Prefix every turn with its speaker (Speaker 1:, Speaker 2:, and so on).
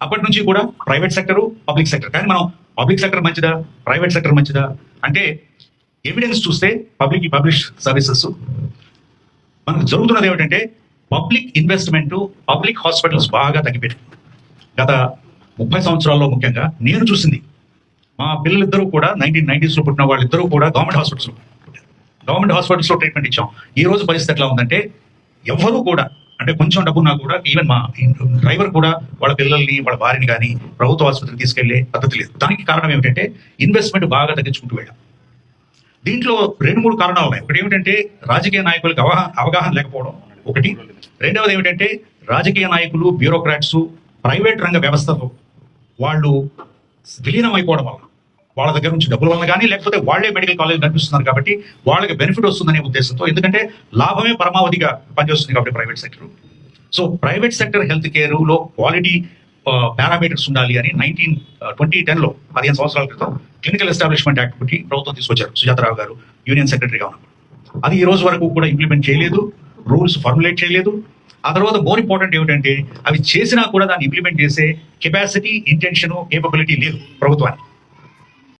Speaker 1: అప్పటి నుంచి కూడా ప్రైవేట్ సెక్టరు, పబ్లిక్ సెక్టర్. కానీ మనం పబ్లిక్ సెక్టర్ మంచిదా, ప్రైవేట్ సెక్టర్ మంచిదా అంటే ఎవిడెన్స్ చూస్తే పబ్లిష్ సర్వీసెస్ మనకు జరుగుతున్నది ఏమిటంటే పబ్లిక్ ఇన్వెస్ట్మెంట్, పబ్లిక్ హాస్పిటల్స్ బాగా తగ్గిపోయాయి గత 30 సంవత్సరాల్లో. ముఖ్యంగా నేను చూసింది, మా పిల్లలిద్దరూ కూడా 1990s పుట్టిన వాళ్ళిద్దరూ కూడా గవర్నమెంట్ హాస్పిటల్స్లో ట్రీట్మెంట్ ఇచ్చాం. ఈ రోజు పరిస్థితి ఎట్లా ఉందంటే ఎవరు కూడా, అంటే కొంచెం డబ్బున్నా కూడా, ఈవెన్ మా డ్రైవర్ కూడా వాళ్ళ పిల్లల్ని, వాళ్ళ భార్యని కానీ ప్రభుత్వ ఆసుపత్రికి తీసుకెళ్లే పద్ధతి లేదు. దానికి కారణం ఏమిటంటే ఇన్వెస్ట్మెంట్ బాగా తగ్గించుకుంటూ వెళ్ళాం. దీంట్లో 2-3 కారణాలు ఉన్నాయి. ఒకటి ఏమిటంటే రాజకీయ నాయకులకు అవగాహన లేకపోవడం ఒకటి. రెండవది ఏమిటంటే రాజకీయ నాయకులు, బ్యూరోక్రాట్స్ ప్రైవేట్ రంగ వ్యవస్థలో వాళ్ళు విలీనం అయిపోవడం వల్ల, వాళ్ళ దగ్గర నుంచి డబ్బుల వల్ల కానీ, లేకపోతే వాళ్లే మెడికల్ కాలేజ్ నడిపిస్తున్నారు కాబట్టి వాళ్ళకి బెనిఫిట్ వస్తుందనే ఉద్దేశంతో, ఎందుకంటే లాభమే పరమావధిగా పనిచేస్తుంది కాబట్టి private sector. So private sector health కేర్లో క్వాలిటీ పారామీటర్స్ ఉండాలి అని 2010లో 15 సంవత్సరాల క్రితం క్లినికల్ ఎస్టాబ్లిష్మెంట్ యాక్ట్ ఒకటి ప్రభుత్వం తీసుకొచ్చారు, సుజాతారావు గారు యూనియన్ సెక్రటరీగా ఉన్నప్పుడు. అది ఈ రోజు వరకు కూడా ఇంప్లిమెంట్ చేయలేదు, రూల్స్ ఫార్ములేట్ చేయలేదు. ఆ తర్వాత మోర్ ఇంపార్టెంట్ ఏమిటంటే అవి చేసినా కూడా దాన్ని ఇంప్లిమెంట్ చేసే కెపాసిటీ, ఇంటెన్షన్, కేపబిలిటీ లేదు ప్రభుత్వానికి.